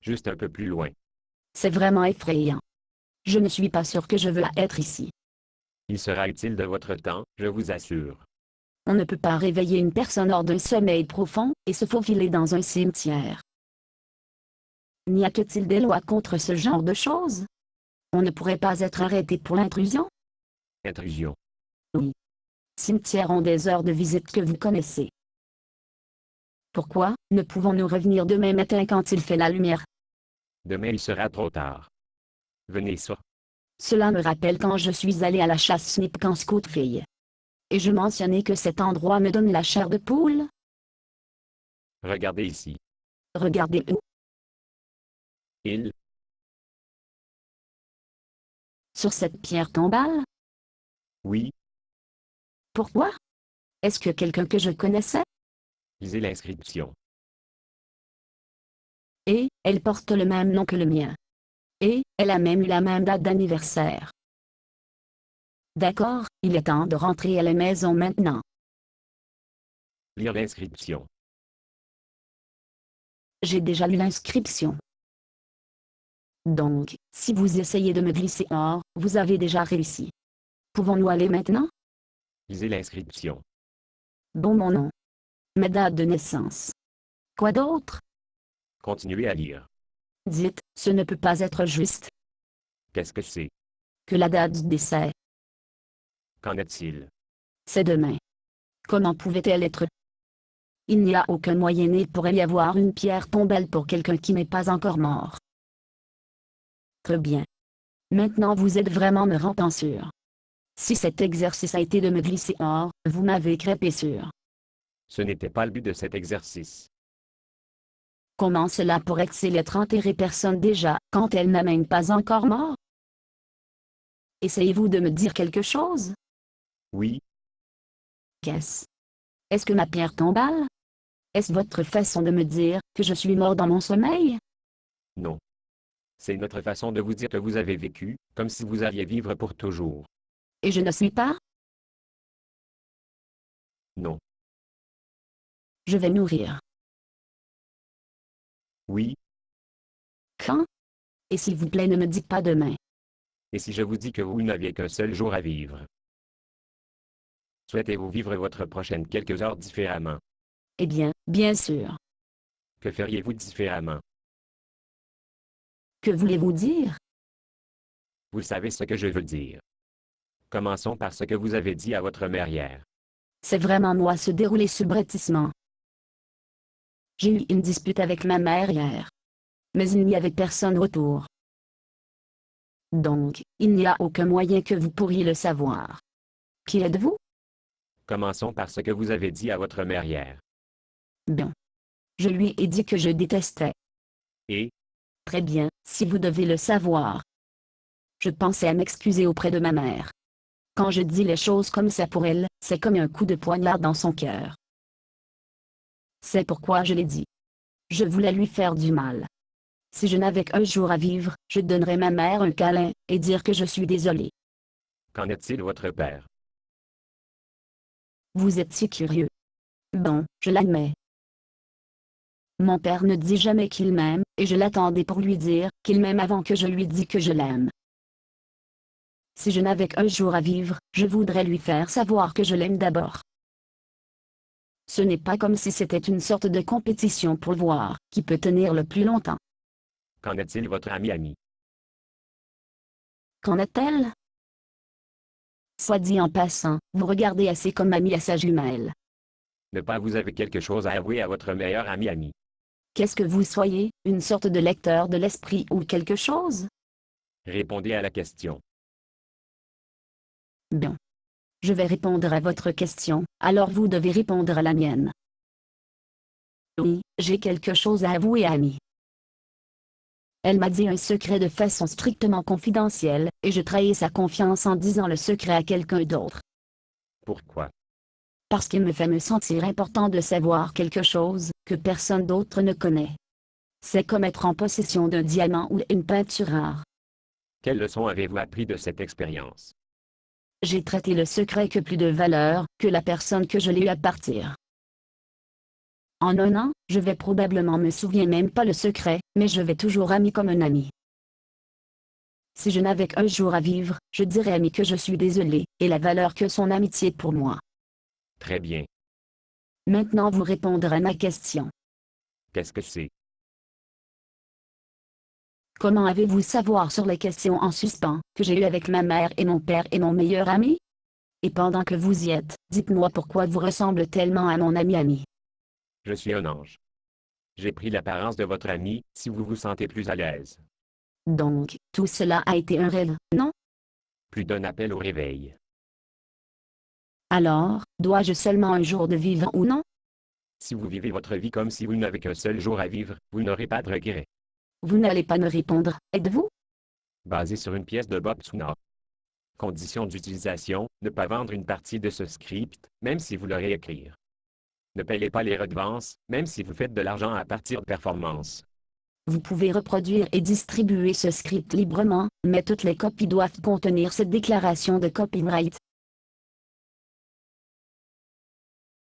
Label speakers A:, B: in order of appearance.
A: Juste un peu plus loin.
B: C'est vraiment effrayant. Je ne suis pas sûr que je veux être ici.
A: Il sera utile de votre temps, je vous assure.
B: On ne peut pas réveiller une personne hors d'un sommeil profond et se faufiler dans un cimetière. N'y a-t-il des lois contre ce genre de choses? On ne pourrait pas être arrêté pour l'intrusion?
A: Intrusion.
B: Oui. Cimetières ont des heures de visite que vous connaissez. Pourquoi ne pouvons-nous revenir demain matin quand il fait la lumière?
A: Demain il sera trop tard. Venez ça.
B: Cela me rappelle quand je suis allé à la chasse Snip en scout-fille. Et je mentionnais que cet endroit me donne la chair de poule.
A: Regardez ici.
B: Regardez où?
A: Il.
B: Sur cette pierre tombale?
A: Oui.
B: Pourquoi? Est-ce que quelqu'un que je connaissais?
A: Lisez l'inscription.
B: Et, elle porte le même nom que le mien. Et, elle a même eu la même date d'anniversaire. D'accord, il est temps de rentrer à la maison maintenant.
A: Lire l'inscription.
B: J'ai déjà lu l'inscription. Donc, si vous essayez de me glisser hors, vous avez déjà réussi. Pouvons-nous aller maintenant?
A: Lisez l'inscription.
B: Bon, mon nom. Ma date de naissance. Quoi d'autre?
A: Continuez à lire.
B: Dites, ce ne peut pas être juste.
A: Qu'est-ce que c'est?
B: Que la date du décès.
A: Qu'en est-il?
B: C'est demain. Comment pouvait-elle être? Il n'y a aucun moyen il pourrait y avoir une pierre tombale pour quelqu'un qui n'est pas encore mort. Très bien. Maintenant vous êtes vraiment me rendant sûr. Si cet exercice a été de me glisser hors, vous m'avez crêpé sûr.
A: Ce n'était pas le but de cet exercice.
B: Comment cela pourrait-il être enterré personne déjà, quand elle n'a même pas encore mort? Essayez-vous de me dire quelque chose?
A: Oui.
B: Qu'est-ce? Est-ce que ma pierre tombale? Est-ce votre façon de me dire que je suis mort dans mon sommeil?
A: Non. C'est notre façon de vous dire que vous avez vécu, comme si vous alliez vivre pour toujours.
B: Et je ne suis pas?
A: Non.
B: Je vais mourir.
A: Oui.
B: Quand? Et s'il vous plaît ne me dites pas demain.
A: Et si je vous dis que vous n'aviez qu'un seul jour à vivre? Souhaitez-vous vivre votre prochaine quelques heures différemment?
B: Eh bien, bien sûr.
A: Que feriez-vous différemment?
B: Que voulez-vous dire?
A: Vous savez ce que je veux dire. Commençons par ce que vous avez dit à votre mère hier.
B: C'est vraiment moi se dérouler ce brétissement. J'ai eu une dispute avec ma mère hier. Mais il n'y avait personne autour. Donc, il n'y a aucun moyen que vous pourriez le savoir. Qui êtes-vous?
A: Commençons par ce que vous avez dit à votre mère hier.
B: Bien. Je lui ai dit que je détestais.
A: Et,
B: Très bien, si vous devez le savoir. Je pensais à m'excuser auprès de ma mère. Quand je dis les choses comme ça pour elle, c'est comme un coup de poignard dans son cœur. C'est pourquoi je l'ai dit. Je voulais lui faire du mal. Si je n'avais qu'un jour à vivre, je donnerais ma mère un câlin, et dire que je suis désolé.
A: qu'en est-il votre père?
B: Vous êtes si curieux. Bon, je l'admets. Mon père ne dit jamais qu'il m'aime, et je l'attendais pour lui dire qu'il m'aime avant que je lui dise que je l'aime. Si je n'avais qu'un jour à vivre, je voudrais lui faire savoir que je l'aime d'abord. Ce n'est pas comme si c'était une sorte de compétition pour voir qui peut tenir le plus longtemps.
A: Qu'en est-il votre ami?
B: Qu'en est-elle? Soit dit en passant, vous regardez assez comme ami à sa jumelle.
A: Ne pas vous avez quelque chose à avouer à votre meilleur ami?
B: Qu'est-ce que vous soyez, une sorte de lecteur de l'esprit ou quelque chose?
A: Répondez à la question.
B: Bien. Je vais répondre à votre question, alors vous devez répondre à la mienne. Oui, j'ai quelque chose à avouer à Amy. Elle m'a dit un secret de façon strictement confidentielle, et je trahis sa confiance en disant le secret à quelqu'un d'autre.
A: Pourquoi?
B: Parce qu'il me fait me sentir important de savoir quelque chose que personne d'autre ne connaît. C'est comme être en possession d'un diamant ou une peinture rare.
A: Quelle leçon avez-vous appris de cette expérience?
B: J'ai traité le secret que plus de valeur que la personne que je l'ai eu à partir. En un an, je vais probablement me souviens même pas le secret, mais je vais toujours ami comme un ami. Si je n'avais qu'un jour à vivre, je dirais à Ami que je suis désolé, et la valeur que son amitié pour moi.
A: Très bien.
B: Maintenant vous répondrez à ma question.
A: Qu'est-ce que c'est?
B: Comment avez-vous savoir sur les questions en suspens, que j'ai eues avec ma mère et mon père et mon meilleur ami? Et pendant que vous y êtes, dites-moi pourquoi vous ressemblez tellement à mon ami Ami.
A: Je suis un ange. J'ai pris l'apparence de votre ami, si vous vous sentez plus à l'aise.
B: Donc, tout cela a été un rêve, non?
A: Plus d'un appel au réveil.
B: Alors, dois-je seulement un jour de vivre ou non?
A: Si vous vivez votre vie comme si vous n'avez qu'un seul jour à vivre, vous n'aurez pas de regrets.
B: Vous n'allez pas me répondre, êtes-vous?
A: Basé sur une pièce de Bob Tsuna. Condition d'utilisation, ne pas vendre une partie de ce script, même si vous le réécrire. Ne payez pas les redevances, même si vous faites de l'argent à partir de performances.
B: Vous pouvez reproduire et distribuer ce script librement, mais toutes les copies doivent contenir cette déclaration de copyright.